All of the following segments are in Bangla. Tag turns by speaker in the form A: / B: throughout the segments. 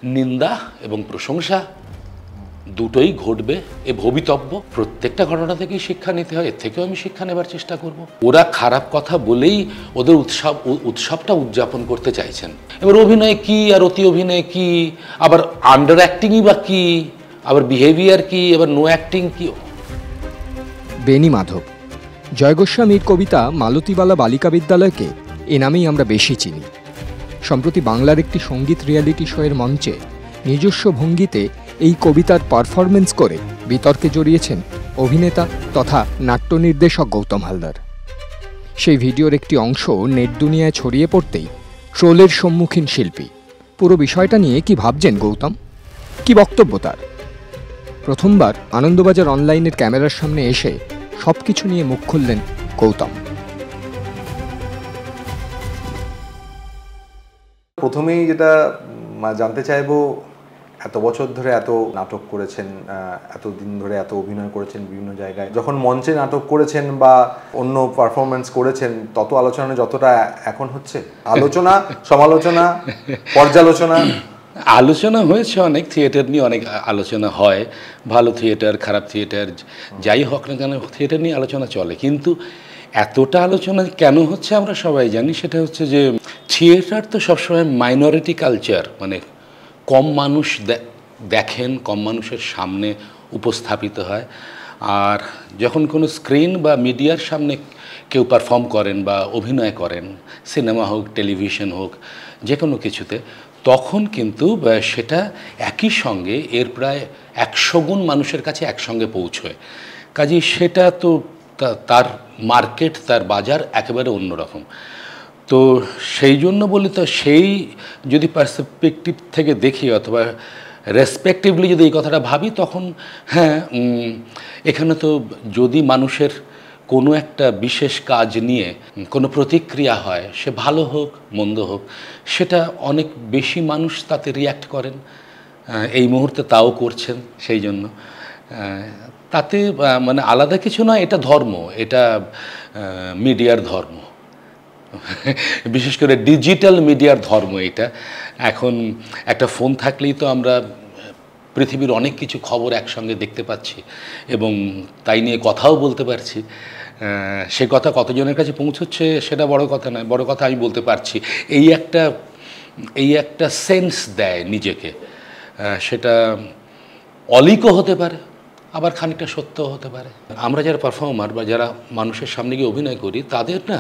A: নিন্দা এবং প্রশংসা দুটোই ঘটবে, এ ভবিতব্য। প্রত্যেকটা ঘটনা থেকেই শিক্ষা নিতে হয়, এর থেকেও আমি শিক্ষা নেবার চেষ্টা করব। ওরা খারাপ কথা বলেই ওদের উৎসবটা উদযাপন করতে চাইছেন। এবার অভিনয় কি আর অতি অভিনয় কি, আবার আন্ডার অ্যাক্টিংই বা কি, আবার বিহেভিয়ার কি, আবার নো অ্যাক্টিং কি।
B: বেনি মাধব, জয় গোস্বামীর কবিতা মালতীবালা বালিকা বিদ্যালয়কে এ নামেই আমরা বেশি চিনি। সম্প্রতি বাংলার একটি সঙ্গীত রিয়ালিটি শোয়ের মঞ্চে নিজস্ব ভঙ্গিতে এই কবিতার পারফরমেন্স করে বিতর্কে জড়িয়েছেন অভিনেতা তথা নাট্য নির্দেশক গৌতম হালদার। সেই ভিডিওর একটি অংশ নেট দুনিয়ায় ছড়িয়ে পড়তেই ট্রোলের সম্মুখীন শিল্পী। পুরো বিষয়টা নিয়ে কি ভাবছেন গৌতম, কি বক্তব্য তার? প্রথমবার আনন্দবাজার অনলাইনের ক্যামেরার সামনে এসে সবকিছু নিয়ে মুখ খুললেন গৌতম।
C: প্রথমেই যেটা জানতে চাইবো, এত বছর ধরে এত নাটক করেছেন, এতদিন ধরে এত অভিনয় করেছেন বিভিন্ন জায়গায়, যখন মঞ্চে নাটক করেছেন বা অন্য পারফরমেন্স করেছেন, তত আলোচনা যতটা এখন হচ্ছে, আলোচনা, সমালোচনা, পর্যালোচনা,
A: আলোচনা হয়েছে অনেক, থিয়েটার নিয়ে অনেক আলোচনা হয়, ভালো থিয়েটার খারাপ থিয়েটার যাই হোক না কেন থিয়েটার নিয়ে আলোচনা চলে। কিন্তু এতটা আলোচনা কেন হচ্ছে আমরা সবাই জানি, সেটা হচ্ছে যে থিয়েটার তো সবসময় মাইনরিটি কালচার, মানে কম মানুষ দেখেন, কম মানুষের সামনে উপস্থাপিত হয়। আর যখন কোনো স্ক্রিন বা মিডিয়ার সামনে কেউ পারফর্ম করেন বা অভিনয় করেন, সিনেমা হোক টেলিভিশন হোক যে কোনো কিছুতে, তখন কিন্তু সেটা একই সঙ্গে এর প্রায় 100 গুণ মানুষের কাছে একসঙ্গে পৌঁছয়। কাজেই সেটা তো তার মার্কেট, তার বাজার একেবারে অন্যরকম। তো সেই জন্য বলি, তো সেই যদি পার্সপেক্টিভ থেকে দেখি অথবা রেসপেক্টিভলি যদি এই কথাটা ভাবি, তখন হ্যাঁ, এখানে তো যদি মানুষের কোনো একটা বিশেষ কাজ নিয়ে কোনো প্রতিক্রিয়া হয়, সে ভালো হোক মন্দ হোক, সেটা অনেক বেশি মানুষ তাতে রিয়্যাক্ট করেন, এই মুহূর্তে তাও করছেন। সেই জন্য তাতে মানে আলাদা কিছু নয়, এটা ধর্ম, এটা মিডিয়ার ধর্ম, বিশেষ করে ডিজিটাল মিডিয়ার ধর্ম এটা। এখন একটা ফোন থাকলেই তো আমরা পৃথিবীর অনেক কিছু খবর একসঙ্গে দেখতে পাচ্ছি এবং তাই নিয়ে কথাও বলতে পারছি। সে কথা কতজনের কাছে পৌঁছচ্ছে সেটা বড় কথা নয়, বড় কথা আমি বলতে পারছি, এই একটা সেন্স দেয় নিজেকে। সেটা অলিকও হতে পারে, আবার খানিকটা সত্য হতে পারে। আমরা যারা পারফর্মার বা যারা মানুষের সামনে গিয়ে অভিনয় করি, তাদের না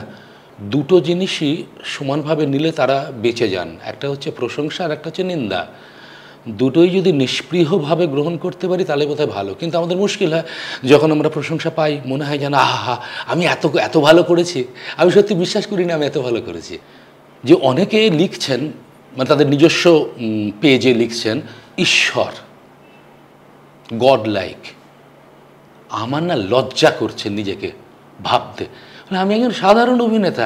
A: দুটো জিনিসই সমানভাবে নিলে তারা বেঁচে যান। একটা হচ্ছে প্রশংসা আর একটা হচ্ছে নিন্দা। দুটোই যদি নিষ্পৃহভাবে গ্রহণ করতে পারি তাহলে বোধহয় ভালো। কিন্তু আমাদের মুশকিল হয়, যখন আমরা প্রশংসা পাই মনে হয় যেন আহা আমি এত ভালো করেছি। আমি সত্যি বিশ্বাস করি না আমি এত ভালো করেছি। যে অনেকে লিখছেন, মানে তাদের নিজস্ব পেজে লিখছেন ঈশ্বর, গড লাইক। আমার না লজ্জা করছে নিজেকে ভাবতে, আমি একজন সাধারণ অভিনেতা,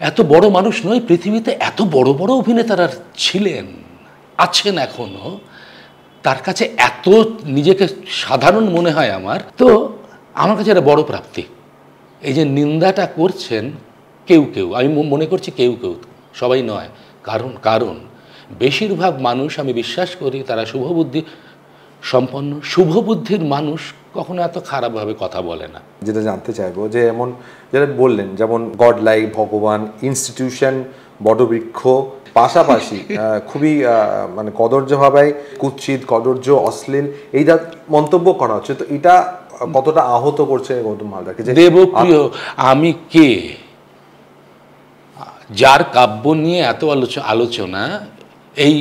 A: এত বড় মানুষ নই। পৃথিবীতে এত বড় বড় অভিনেতারা ছিলেন, আছেন এখনো, তার কাছে এত নিজেকে সাধারণ মনে হয় আমার। তো আমার কাছে এটা বড় প্রাপ্তি। এই যে নিন্দাটা করছেন কেউ কেউ, আমি মনে করছি কেউ কেউ, সবাই নয়। কারণ বেশিরভাগ মানুষ আমি বিশ্বাস করি তারা শুভবুদ্ধি সম্পন্ন, শুভবুদ্ধির মানুষ কখনো এত খারাপভাবে কথা বলে না।
C: যেটা জানতে চাইবো, যে এমন যেটা বললেন, যেমন গড লাইক, ভগবান, ইনস্টিটিউশন, বটবৃক্ষ, পাশাপাশি খুবই মানে কদর্যভাবে কুৎসিত, কদর্য, অশ্লীল এই যা মন্তব্য করা হচ্ছে, তো এটা কতটা আহত করছে গৌতম হালদারকে? যে
A: দেবপ্রিয় আমি কে, যার কাব্য নিয়ে এত আলোচনা, এই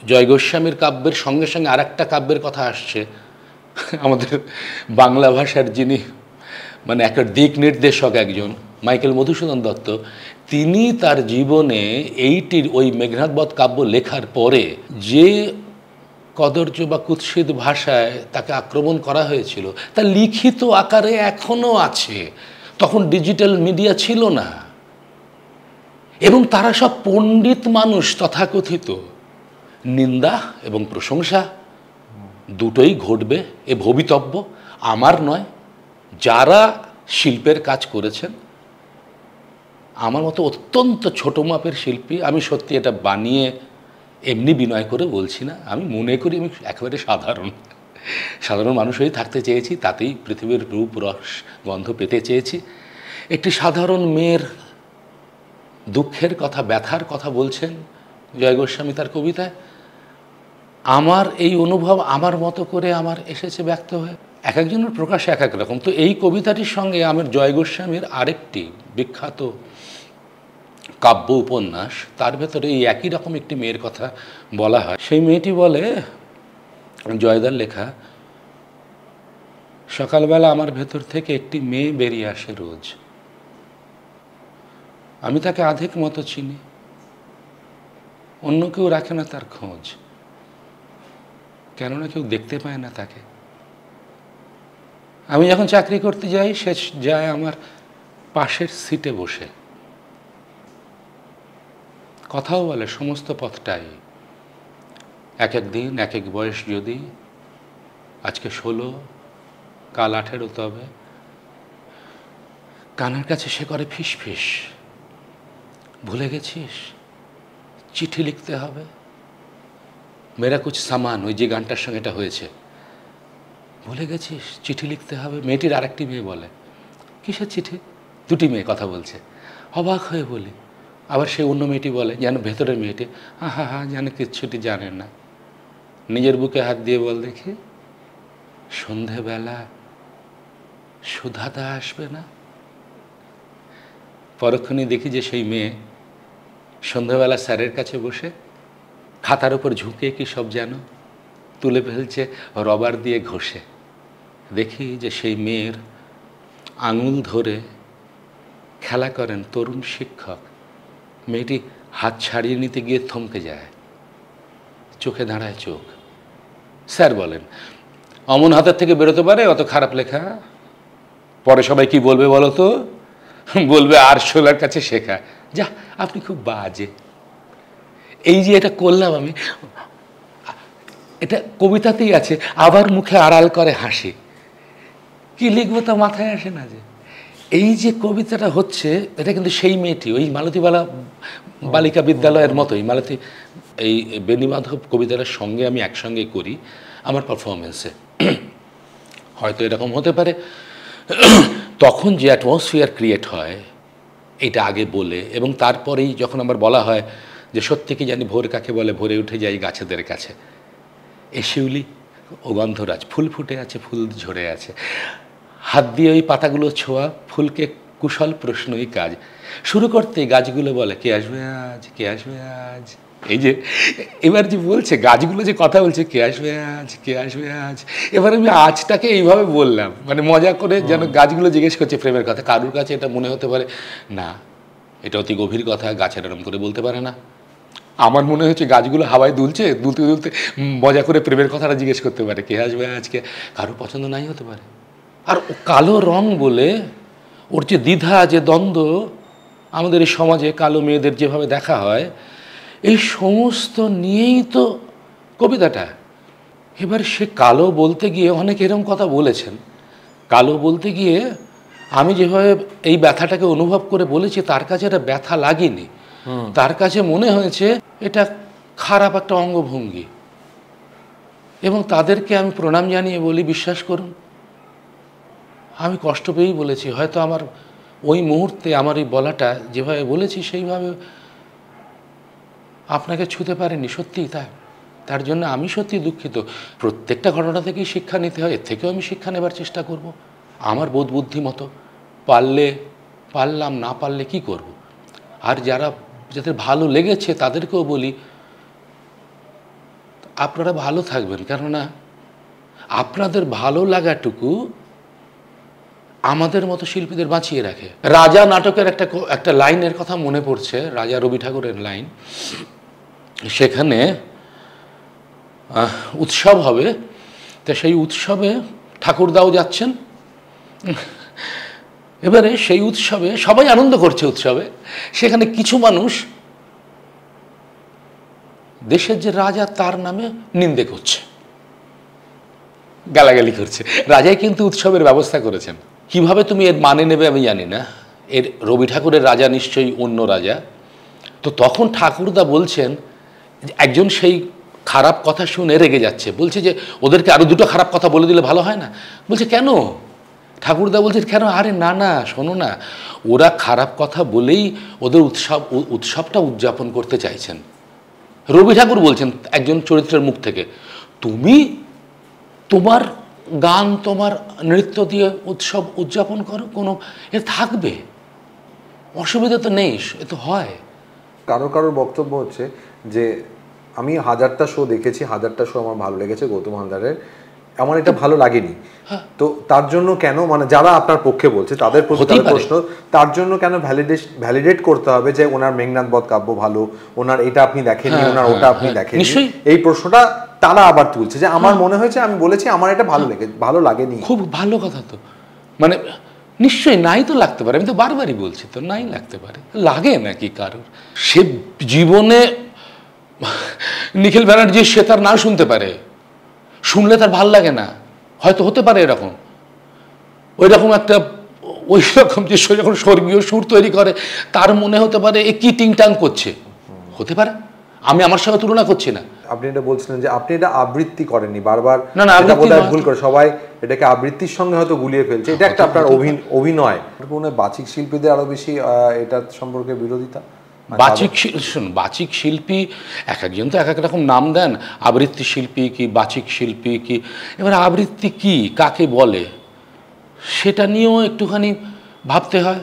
A: জয় গোস্বামীর কাব্যের সঙ্গে সঙ্গে আর একটা কাব্যের কথা আসছে, আমাদের বাংলা ভাষার যিনি মানে একটা দিক নির্দেশক একজন মাইকেল মধুসূদন দত্ত, তিনি তার জীবনে ওই মেঘনাদ বধ কাব্য লেখার পরে যে কদর্য বা কুৎসিত ভাষায় তাকে আক্রমণ করা হয়েছিল, তা লিখিত আকারে এখনও আছে। তখন ডিজিটাল মিডিয়া ছিল না, এবং তারা সব পণ্ডিত মানুষ তথাকথিত। নিন্দা এবং প্রশংসা দুটোই ঘটবে, এ ভবিতব্য, আমার নয়। যারা শিল্পের কাজ করেছেন, আমার মতো অত্যন্ত ছোট মাপের শিল্পী, আমি সত্যি এটা বানিয়ে এমনি বিনয় করে বলছি না, আমি মনে করি আমি একেবারে সাধারণ মানুষ হয়েই থাকতে চেয়েছি, তাতেই পৃথিবীর রূপ রস গন্ধ পেতে চেয়েছি। একটি সাধারণ মেয়ের দুঃখের কথা, ব্যথার কথা বলছেন জয় গোস্বামী তার কবিতায়। আমার এই অনুভব আমার মতো করে আমার এসেছে ব্যক্ত হয়ে। এক একজনের প্রকাশ এক এক রকম। তো এই কবিতাটির সঙ্গে আমার জয় গোস্বামীর আরেকটি বিখ্যাত কাব্য উপন্যাস, তার ভেতরে এই একই রকম একটি মেয়ের কথা বলা হয়। সেই মেয়েটি বলে, জয়দার লেখা, সকালবেলা আমার ভেতর থেকে একটি মেয়ে বেরিয়ে আসে রোজ। আমি তাকে আধেক মতো চিনি, অন্য কেউ রাখে না তার খোঁজ, কেননা কেউ দেখতে পায় না তাকে। আমি যখন চাকরি করতে যাই, সে যায় আমার পাশের সিটে বসে, কথাও বলে সমস্ত পথটাই। এক এক দিন এক এক বয়স, যদি আজকে 16, কাল 18, তবে কানের কাছে সে করে ফিস ফিস, ভুলে গেছিস চিঠি লিখতে হবে, মেরা কুছ সামান, ওই যে গানটার সঙ্গে এটা হয়েছে, ভুলে গেছিস চিঠি লিখতে হবে। মেয়েটির আরেকটি মেয়ে বলে, কিসের চিঠি? দুটি মেয়ে কথা বলছে, অবাক হয়ে বলি। আবার সে অন্য মেয়েটি বলে, যেন ভেতরের মেয়েটি, হা যেন কিচ্ছুটি জানেন না, নিজের বুকে হাত দিয়ে বল দেখি, সন্ধেবেলা সুধাদা আসবে না? পরক্ষণেই দেখি যে সেই মেয়ে সন্ধ্যাবেলা স্যারের কাছে বসে খাতার উপর ঝুঁকে কি সব যেন তুলে ফেলছে রবার দিয়ে ঘষে। দেখি যে সেই মেয়ের আঙুল ধরে খেলা করেন তরুণ শিক্ষক। মেয়েটি হাত ছাড়িয়ে নিতে গিয়ে থমকে যায়, চোখে দাঁড়ায় চোখ। স্যার বলেন, অমন হাতের থেকে বেরোতে পারে অত খারাপ লেখা? পরে সবাই কি বলবে বলো তো? বলবে আর শোলার কাছে শেখা। যা, আপনি খুব বাজে। এই যে এটা করলাম আমি, এটা কবিতাতেই আছে, আবার মুখে আড়াল করে হাসি। কি লিখবো তা মাথায় আসে না। যে এই যে কবিতাটা হচ্ছে, এটা কিন্তু সেই মেয়েটি, ওই মালতীবালা বালিকা বিদ্যালয়ের মতোই। মালতী এই বেণীমাধব কবিতাটার সঙ্গে আমি একসঙ্গে করি আমার পারফরমেন্সে। হয়তো এরকম হতে পারে, তখন যে অ্যাটমসফিয়ার ক্রিয়েট হয় এটা আগে বলে, এবং তারপরেই যখন আমার বলা হয় যে সত্যি কি জানি ভোর কাকে বলে, ভোরে উঠে যাই গাছেদের কাছে, এ শিউলি ও গন্ধরাজ, ফুল ফুটে আছে, ফুল ঝরে আছে, হাত দিয়ে ওই পাতাগুলো ছোঁয়া, ফুলকে কুশল প্রশ্নই কাজ। শুরু করতেই গাছগুলো বলে, কে আসবে আজ, কে আসবে আজ। এই যে এবার যে বলছে গাছগুলো যে কথা বলছে, কে আসবে আজ, কে আসবে আজ, এবার আমি আজটাকে এইভাবে বললাম, মানে মজা করে, যেন গাছগুলো জিজ্ঞেস করছে প্রেমের কথা। কারুর কাছে এটা মনে হতে পারে না, এটা অতি গভীর কথা, গাছের এরম করে বলতে পারে না। আমার মনে হচ্ছে গাছগুলো হাওয়ায় দুলছে, দুলতে দুলতে মজা করে প্রেমের কথাটা জিজ্ঞেস করতে পারে, কে আসবে আজকে। কারো পছন্দ নাই হতে পারে। আর ও কালো রং বলে ওর যে দ্বিধা, যে দ্বন্দ্ব, আমাদের এই সমাজে কালো মেয়েদের যেভাবে দেখা হয়, এই সমস্ত নিয়েই তো কবিতাটা। এবার সে কালো বলতে গিয়ে অনেক এরকম কথা বলেছেন। কালো বলতে গিয়ে আমি যেভাবে এই ব্যথাটাকে অনুভব করে বলেছি, তার কাছে এটা ব্যথা লাগেনি। তার কাছে মনে হয়েছে এটা খারাপ একটা অঙ্গভঙ্গি। এবং তাদেরকে আমি প্রণাম জানিয়ে বলি, বিশ্বাস করুন আমি কষ্ট পেয়েই বলেছি। হয়তো আমার ওই মুহূর্তে আমার এই বলাটা যেভাবে বলেছি সেইভাবে আপনাকে ছুঁতে পারেনি, সত্যিই তাই। তার জন্য আমি সত্যি দুঃখিত। প্রত্যেকটা ঘটনা থেকেই শিক্ষা নিতে হয়, এর থেকেও আমি শিক্ষা নেবার চেষ্টা করব আমার বোধ বুদ্ধি মতো। পারলে পারলাম, না পারলে কি করব। আর যাদের ভালো লেগেছে তাদেরকেও বলি, আপনারা ভালো থাকবেন, কেননা আপনাদের ভালো লাগাটুকু আমাদের মতো শিল্পীদের বাঁচিয়ে রাখে। রাজা নাটকের একটা লাইনের কথা মনে পড়ছে, রাজা রবি ঠাকুরের লাইন। সেখানে উৎসব হবে, তো সেই উৎসবে ঠাকুরদাও যাচ্ছেন। এবারে সেই উৎসবে সবাই আনন্দ করছে, উৎসবে সেখানে কিছু মানুষ দেশের যে রাজা তার নামে নিন্দে করছে, গালাগালি করছে। রাজাই কিন্তু উৎসবের ব্যবস্থা করেছেন। কিভাবে তুমি এর মানে নেবে আমি জানি না। রবি ঠাকুরের রাজা নিশ্চয়ই অন্য রাজা। তো তখন ঠাকুরদা বলছেন, একজন সেই খারাপ কথা শুনে রেগে যাচ্ছে, বলছে যে ওদেরকে আরো দুটো খারাপ কথা বলে দিলে ভালো হয় না। বলছে কেন? ঠাকুরদা বলছে কেন? আরে না না, শোনো না, ওরা খারাপ কথা বলেই ওদের উৎসবটা উদযাপন করতে চাইছেন। রবি ঠাকুর বলছেন একজন চরিত্রের মুখ থেকে, তুমি তোমার গান তোমার নৃত্য দিয়ে উৎসব উদযাপন করো, কোনো এ থাকবে, অসুবিধা তো নেই, এ তো হয়।
C: কারোর বক্তব্য হচ্ছে যে আমি 1000টা শো দেখেছি, 1000টা শো আমার ভালো লেগেছে গৌতম হালদারের, আমার এটা ভালো লাগেনি। তো তার জন্য কেন, মানে যারা আপনার পক্ষে বলছে তাদের প্রশ্ন, তার জন্য কেন ভ্যালিডেট করতে হবে যে ওনার মেঘনাদ বধ কাব্য ভালো, ওনার এটা আপনি দেখেননি, ওনার ওটা আপনি দেখেননি? এই প্রশ্নটা তারা আবার তুলছে যে আমার মনে হয়েছে, আমি বলেছি আমার এটা ভালো লাগেনি।
A: খুব ভালো কথা তো, মানে নিশ্চয়ই নাই তো লাগতে পারে, আমি তো বারবারই বলছি তো, নাই লাগতে পারে, লাগে নাকি কারোর? সে জীবনে নিখিল ব্যানার্জি সে তার না শুনতে পারে, শুনলে তার ভাল লাগে না, হয়তো হতে পারে এরকম, ওই রকম একটা ওই রকম যে যখন স্বর্গীয় সুর তৈরি করে তার মনে হতে পারে এ কি টিংটাং করছে, হতে পারে। আমি আমার সঙ্গে তুলনা করছি না।
C: আপনি এটা বলছিলেন যে আপনি এটা আবৃত্তি করেননি, বারবার
A: না না
C: ভুল করে সবাই এটাকে আবৃত্তির সঙ্গে হয়তো গুলিয়ে ফেলছে, এটা একটা আপনার অভিনয়। বাচিক শিল্পীদের আরো বেশি এটা সম্পর্কে বিরোধিতা।
A: বাচিক শিল্পী এক একজন তো এক এক রকম নাম দেন, আবৃত্তি শিল্পী কি বাচিক শিল্পী কি, এবার আবৃত্তি কি কাকে বলে সেটা নিয়েও একটুখানি ভাবতে হয়।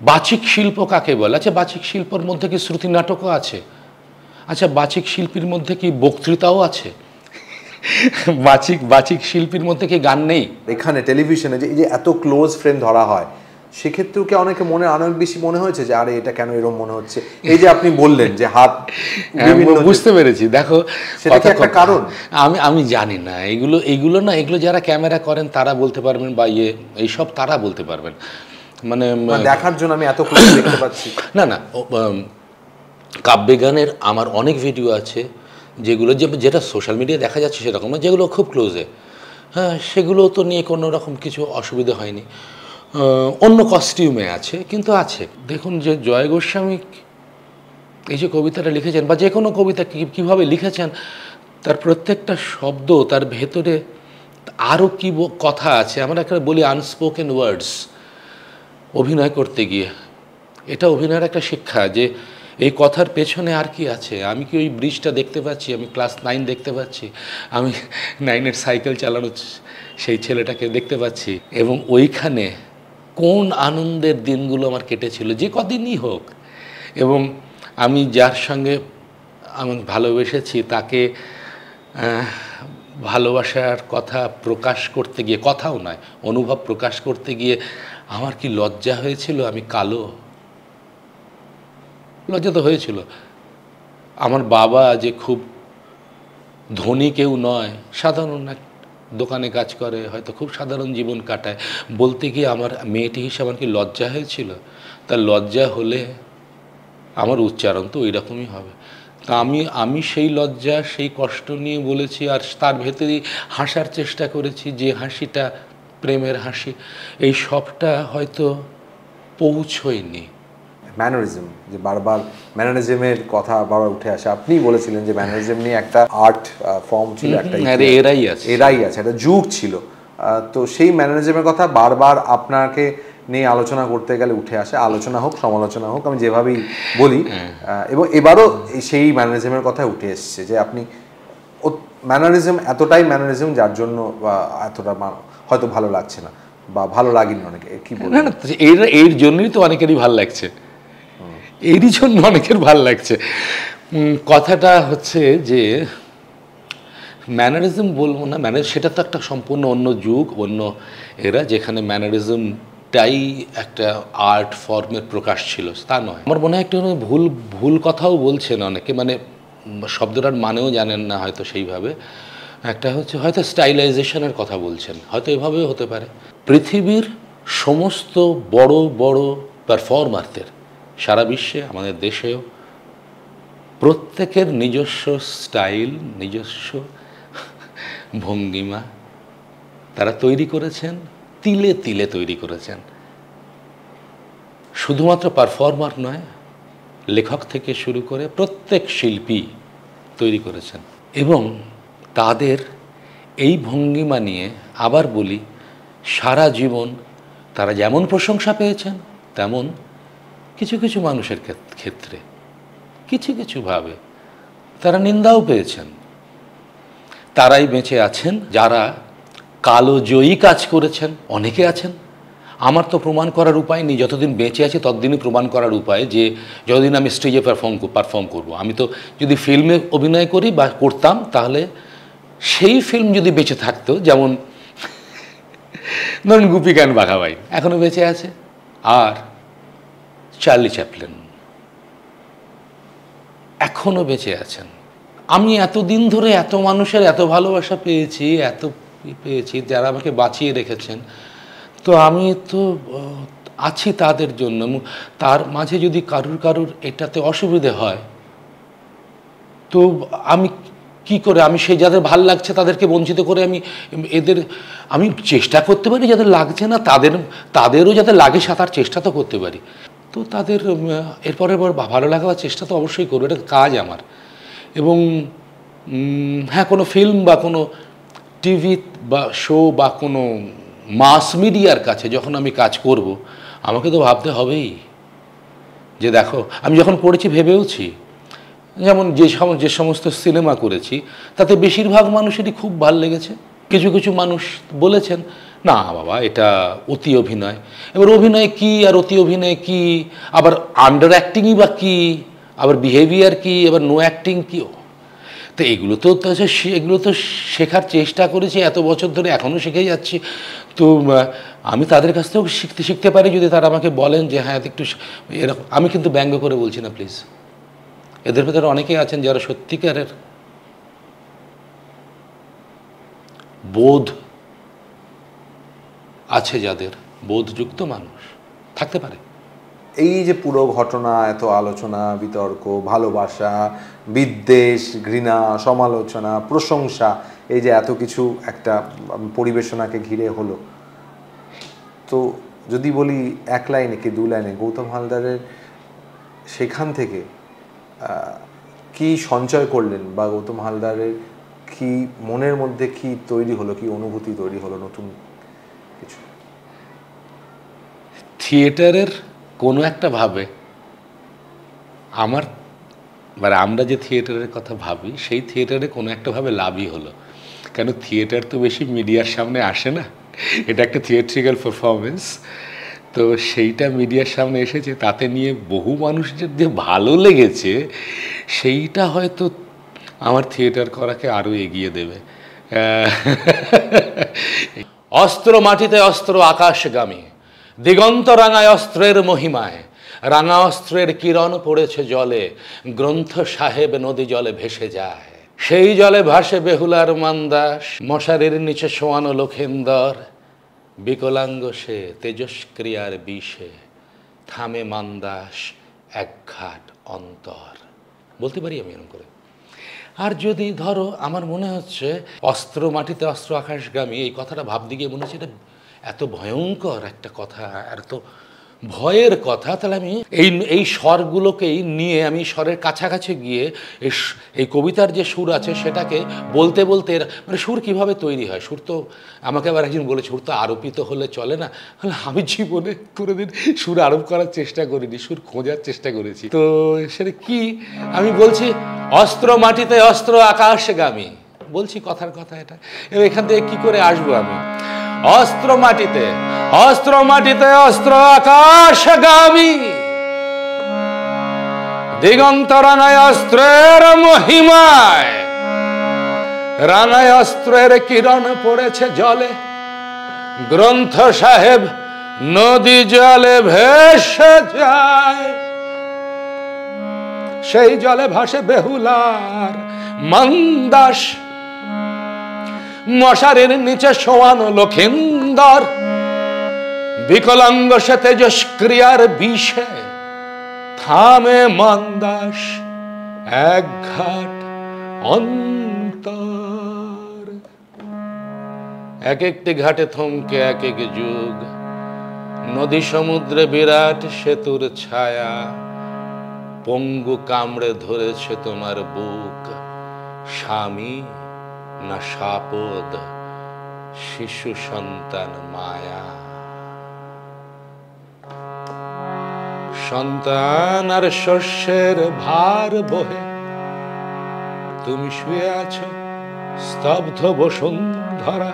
A: বাচিক শিল্প কাকে বলে? আচ্ছা, বাচিক শিল্পের মধ্যে কি শ্রুতি নাটকও আছে? আচ্ছা, বাচিক শিল্পীর মধ্যে কি বক্তৃতাও আছে? বাচিক শিল্পীর মধ্যে কি গান নেই?
C: এখানে টেলিভিশনে যে এই যে এত ক্লোজ ফ্রেম ধরা হয়, সেক্ষেত্রেও কি অনেকে অনেক বেশি মনে হয়েছে যে আরে এটা কেন এরকম মনে হচ্ছে? এই যে আপনি বললেন যে হাত,
A: বুঝতে পেরেছি। দেখো,
C: সেটা কি একটা কারণ?
A: আমি জানি না, এগুলো না, এগুলো যারা ক্যামেরা করেন তারা বলতে পারবেন, বা এইসব তারা বলতে পারবেন, মানে
C: দেখার জন্য আমি এত ক্লোজ দেখতে পাচ্ছি।
A: না না, কাব্যগানের আমার অনেক ভিডিও আছে যেগুলো যেটা সোশ্যাল মিডিয়ায় দেখা যাচ্ছে সেরকম না, যেগুলো খুব ক্লোজে, হ্যাঁ, সেগুলো তো নিয়ে কোনো রকম কিছু অসুবিধা হয়নি। অন্য কস্টিউমে আছে, কিন্তু আছে। দেখুন, যে জয় গোস্বামী এই যে কবিতাটা লিখেছেন, বা যে কোনো কবিতা কীভাবে লিখেছেন, তার প্রত্যেকটা শব্দ তার ভেতরে আরও কি কথা আছে। আমরা একটা বলি আনস্পোকেন ওয়ার্ডস অভিনয় করতে গিয়ে, এটা অভিনয়ের একটা শিক্ষা, যে এই কথার পেছনে আর কি আছে। আমি কি ওই ব্রিজটা দেখতে পাচ্ছি, আমি ক্লাস 9 দেখতে পাচ্ছি, আমি 9-এর সাইকেল চালানো সেই ছেলেটাকে দেখতে পাচ্ছি, এবং ওইখানে কোন আনন্দের দিনগুলো আমার কেটেছিল, যে কদিনই হোক, এবং আমি যার সঙ্গে আমি ভালোবেসেছি তাকে ভালোবাসার কথা প্রকাশ করতে গিয়ে, কথাও নয়, অনুভব প্রকাশ করতে গিয়ে আমার কি লজ্জা হয়েছিল। আমি কালো, লজ্জা তো হয়েছিল। আমার বাবা যে খুব ধনী কেউ নয়, সাধারণ এক দোকানে কাজ করে, হয়তো খুব সাধারণ জীবন কাটায়, বলতে গিয়ে আমার মেয়েটি হিসেবে আমার কি লজ্জা হয়েছিল। তার লজ্জা হলে আমার উচ্চারণ তো ওই রকমই হবে। তা আমি সেই লজ্জা, সেই কষ্ট নিয়ে বলেছি, আর তার ভেতরেই হাসার চেষ্টা করেছি, যে হাসিটা প্রেমের হাসি। এই সবটা হয়তো পৌঁছয়নি।
C: ম্যানারিজম, যে বারবার ম্যানারিজমের কথা বারবার উঠে আসে। আপনি বলেছিলেন যে ম্যানারিজম নিয়ে একটা আর্ট ফর্ম ছিল, একটা
A: এরাই আছে,
C: একটা যুগ ছিল। তো সেই ম্যানারিজমের কথা বারবার আপনাকে নিয়ে আলোচনা করতে গেলে উঠে আসে, আলোচনা হোক সমালোচনা হোক, আমি যেভাবেই বলি। এবং এবারও সেই ম্যানারিজমের কথা উঠে এসছে, যে আপনি ম্যানারিজম, এতটাই ম্যানারিজম যার জন্য এতটা হয়তো ভালো লাগছে না, বা ভালো লাগেনি অনেকে, কি বলবো,
A: এর জন্যই তো অনেকেরই ভালো লাগছে, এরই জন্য অনেকের ভালো লাগছে। কথাটা হচ্ছে যে ম্যানারিজম বলবো না, সেটা তো একটা সম্পূর্ণ অন্য যুগ, অন্য এরা, যেখানে ম্যানারিজমটাই একটা আর্ট ফর্মের প্রকাশ ছিল, তা নয়। আমার মনে হয় একটু ভুল কথাও বলছেন অনেকে, মানে শব্দটার মানেও জানেন না হয়তো সেইভাবে। একটা হচ্ছে হয়তো স্টাইলাইজেশনের কথা বলছেন, হয়তো এভাবেও হতে পারে। পৃথিবীর সমস্ত বড় বড় পারফর্মারদের, সারা বিশ্বে, আমাদের দেশেও, প্রত্যেকের নিজস্ব স্টাইল, নিজস্ব ভঙ্গিমা তারা তৈরি করেছেন, তিলে তিলে তৈরি করেছেন। শুধুমাত্র পারফর্মার নয়, লেখক থেকে শুরু করে প্রত্যেক শিল্পী তৈরি করেছেন। এবং তাদের এই ভঙ্গিমা নিয়ে আবার বলি, সারা জীবন তারা যেমন প্রশংসা পেয়েছেন, তেমন কিছু কিছু মানুষের ক্ষেত্রে কিছু কিছুভাবে তারা নিন্দাও পেয়েছেন। তারাই বেঁচে আছেন যারা কালোজয়ী কাজ করেছেন। অনেকে আছেন, আমার তো প্রমাণ করার উপায় নেই, যতদিন বেঁচে আছি ততদিনই প্রমাণ করার উপায় যে যতদিন আমি স্টেজে পারফর্ম করব। আমি তো যদি ফিল্মে অভিনয় করি বা করতাম, তাহলে সেই ফিল্ম যদি বেঁচে থাকতো, যেমন ধরুন গুপি গান বাঘাবাই এখনও বেঁচে আছে, আর চার্লি চ্যাপলিন এখনও বেঁচে আছেন। আমি এতদিন ধরে এত মানুষের এত ভালোবাসা পেয়েছি, এত পেয়েছি, যারা আমাকে বাঁচিয়ে রেখেছেন, তো আমি তো আছি তাদের জন্য। তার মাঝে যদি কারুর এটাতে অসুবিধে হয়, তো আমি কি করে, আমি সেই যাদের ভাল লাগছে তাদেরকে বঞ্চিত করে আমি চেষ্টা করতে পারি, যাদের লাগছে না তাদেরও যাতে লাগে তার চেষ্টা তো করতে পারি। তো তাদের এরপরের পর ভালো লাগাবার চেষ্টা তো অবশ্যই করবো, এটা কাজ আমার। এবং হ্যাঁ, কোনো ফিল্ম বা কোনো টিভি বা শো বা কোনো মাস মিডিয়ার কাছে যখন আমি কাজ করব, আমাকে তো ভাবতে হবেই যে দেখো, আমি যখন করেছি ভেবেওছি, যেমন যে সমস্ত সিনেমা করেছি তাতে বেশিরভাগ মানুষেরই খুব ভালো লেগেছে। কিছু কিছু মানুষ বলেছেন না বাবা এটা অতি অভিনয়। এবার অভিনয় কি আর অতি অভিনয় কি, আবার আন্ডার অ্যাক্টিংই বা কী, আবার বিহেভিয়ার কি, আবার নো অ্যাক্টিং কী। তো এগুলো তো শেখার চেষ্টা করেছি এত বছর ধরে, এখনও শিখে যাচ্ছি। তো আমি তাদের কাছ থেকেও শিখতে পারি যদি তারা আমাকে বলেন যে হ্যাঁ একটু এরকম। আমি কিন্তু ব্যঙ্গ করে বলছি না প্লিজ, এদের ভেতরে অনেকেই আছেন যারা সত্যিকারের বোধ আছে, যাদের বোধযুক্ত মানুষ থাকতে পারে।
C: এই যে পুরো ঘটনা, এত আলোচনা বিতর্ক, ভালোবাসা, বিদ্বেষ, ঘৃণা, সমালোচনা, প্রশংসা, এই যে এত কিছু একটা পরিবেশনাকে ঘিরে হলো, তো যদি বলি এক লাইনে কি দু লাইনে, গৌতম হালদারের সেখান থেকে কি সঞ্চয় করলেন, বা গৌতম হালদারের কি মনের মধ্যে কি তৈরি হলো, কি অনুভূতি তৈরি হলো নতুন কিছু?
A: থিয়েটারের কোনো একটা ভাবে আমরা যে থিয়েটারের কথা ভাবি, সেই থিয়েটারে কোনো একটা ভাবে লাভই হলো। কেন, থিয়েটার তো বেশি মিডিয়ার সামনে আসে না, এটা একটা থিয়েট্রিক্যাল পারফরমেন্স। তো সেইটা মিডিয়ার সামনে এসেছে, তাতে নিয়ে বহু মানুষের যে ভালো লেগেছে, সেইটা হয়তো আমার থিয়েটার করাকে আরও এগিয়ে দেবে। অস্ত্র মাটিতে, অস্ত্র আকাশগামী, দিগন্ত রাঙায় অস্ত্রের মহিমায়, রাঙা অস্ত্রের কিরণ পড়েছে জলে, গ্রন্থ সাহেব নদী জলে ভেসে যায়। সেই জলে ভাসে বেহুলার মান্দাস, মশারির নিচে শোয়ানো লক্ষিন্দর, বিকলাঙ্গ সে তেজস্ক্রিয়ার বিষে, থামে মান্দাস একঘাট অন্তর। বলতে পারি আমি এরকম করে। আর যদি ধরো, আমার মনে হচ্ছে অস্ত্র মাটিতে, অস্ত্র আকাশগামী, এই কথাটা ভাবতে গিয়ে মনে হচ্ছে এটা এত ভয়ঙ্কর একটা কথা, এত ভয়ের কথা। তাহলে আমি এই স্বরগুলোকেই নিয়ে আমি স্বরের কাছাকাছি গিয়ে এই কবিতার যে সুর আছে সেটাকে বলতে বলতে, মানে সুর কিভাবে তৈরি হয়, সুর তো আমাকে আবার একজন বলেছে সুর তো আরোপিত হলে চলে না। আমি জীবনে কোনোদিন সুর আরোপ করার চেষ্টা করিনি, সুর খোঁজার চেষ্টা করেছি। তো সেটা কি, আমি বলছি অস্ত্র মাটিতে, অস্ত্র আকাশগামী, বলছি কথার কথা এটা। এখান থেকে কি করে আসবো আমি? অস্ত্র মাটিতে, অস্ত্র মাটিতে, অস্ত্র আকাশগামী, দিগন্ত রাঙায় অস্ত্রের মহিমায়, রাঙায় অস্ত্রের কিরণ পড়েছে জলে, গ্রন্থ সাহেব নদী জলে ভেসে যায়। সেই জলে ভাসে বেহুলার মান্দাস, মশারির নিচে শোয়ানো লক্ষিন্দর, বিকলাঙ্গ সে তেজস্ক্রিয়ার বিষে, থামে মান্দাস একঘাট অন্তর। এক একটি ঘাটে থমকে এক এক যুগ, নদী সমুদ্রে বিরাট সেতুর ছায়া, পঙ্গু কামড়ে ধরেছে তোমার বুক, স্বামী না সাপদ, শিশু সন্তান মায়া। সন্তান আর শস্যের ভার বহে তুমি শুয়ে আছো স্তব্ধ বসুন্ধরা।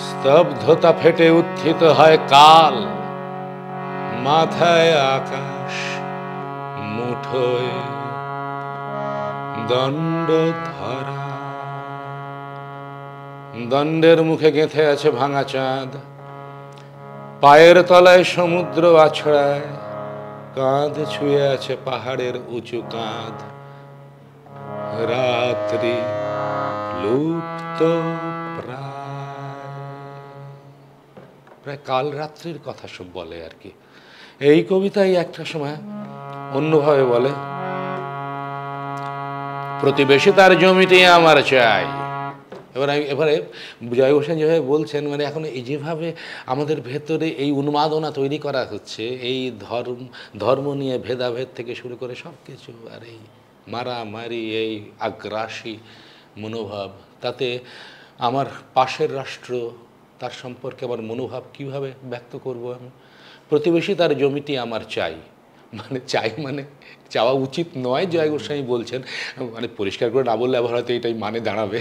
A: স্তব্ধতা ফেটে উত্থিত হয় কাল, মাথায় আকাশ, মুঠোয় দণ্ড ধরা। দণ্ডের মুখে গেঁথে আছে ভাঙা চাঁদ, পায়ের তলায় সমুদ্র আছড়ায়, কাঁধ ছুঁয়ে আছে পাহাড়ের উঁচু কাঁধ। রাত্রি লুপ্ত প্রায় কাল রাত্রির কথা সব বলে আর কি। এই কবিতায় একটা সময় অন্যভাবে বলে, প্রতিবেশী তার জমিটি আমার চাই। এবারে জয় হোসেন যেভাবে বলছেন, মানে এখন এই যেভাবে আমাদের ভেতরে এই উন্মাদনা তৈরি করা হচ্ছে, এই ধর্ম নিয়ে ভেদাভেদ থেকে শুরু করে সব কিছু, আর এই মারামারি, এই আগ্রাসী মনোভাব, তাতে আমার পাশের রাষ্ট্র, তার সম্পর্কে আমার মনোভাব কিভাবে ব্যক্ত করব আমি? প্রতিবেশী তার জমিটি আমার চাই, মানে চাই মানে চাওয়া উচিত নয়, জয় গোস্বামী বলছেন, মানে পরিষ্কার করে না বললে আবার হয়তো এটাই মানে দাঁড়াবে।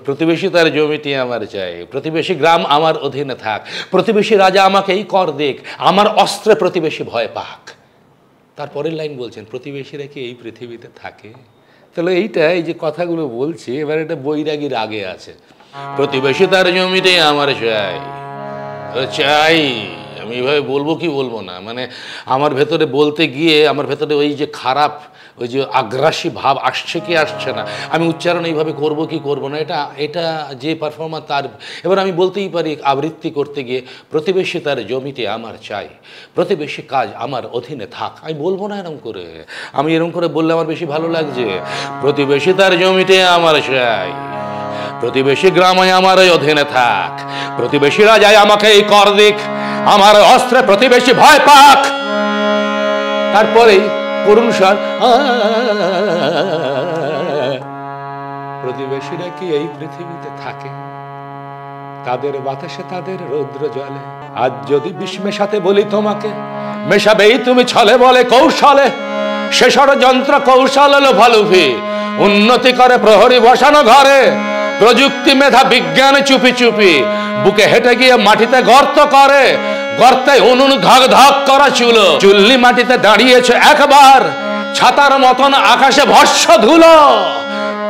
A: প্রতিবেশী তার জমিটি আমার চাই, প্রতিবেশী গ্রাম আমার অধীনে থাক, প্রতিবেশী রাজা আমাকেই কর দেখ, আমার অস্ত্রে প্রতিবেশী ভয় পাক। তারপরের লাইন বলছেন, প্রতিবেশীরা কি এই পৃথিবীতে থাকে? তাহলে এইটা, এই যে কথাগুলো বলছি, এবার এটা বৈরাগীর আগে আছে। প্রতিবেশী তার জমিটি আমার চাই, চাই আমি এভাবে বলবো কি বলবো না, মানে আমার ভেতরে বলতে গিয়ে আমার ভেতরে ওই যে খারাপ, ওই যে আগ্রাসী ভাব আসছে কি আসছে না, আমি উচ্চারণ এইভাবে করবো কি করবো না, এটা যে পারফর্মার তার। এবার আমি বলতেই পারি আবৃত্তি করতে গিয়ে, প্রতিবেশী তার জমিটি আমার চাই, প্রতিবেশী কাজ আমার অধীনে থাক। আমি বলবো না এরকম করে, আমি এরকম করে বললে আমার বেশি ভালো লাগছে। প্রতিবেশী তার জমিটি আমার চাই, প্রতিবেশী গ্রামে আমার অধীনে থাক, প্রতিবেশীরা যায় আমাকে এই কর দিক, আমার অস্ত্রে প্রতিবেশী ভয় পাক। তারপরে করুণ স্বর, প্রতিবেশীরা কি এই পৃথিবীতে থাকে? তাদের বাতাসে, তাদের রৌদ্র জলে। আজ যদি বিষ মেশাতে বলি তোমাকে, মেশাবেই তুমি ছলে বলে কৌশলে। সে ষড়যন্ত্র কৌশল হলো ভালুভি, উন্নতি করে প্রহরী বসানো ঘরে। প্রযুক্তি মেধা বিজ্ঞান চুপি চুপি, বুকে হেঁটে গিয়ে মাটিতে গর্ত করে। গর্তে উনুন ধক ধক করা চুলো, চুল্লি মাটিতে দাঁড়িয়েছে একবার। ছাতার মতন আকাশে ভস্য ধুলো,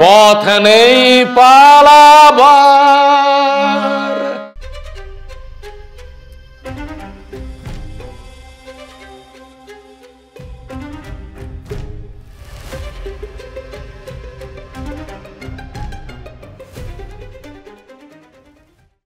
A: পথ নেই পালাবার।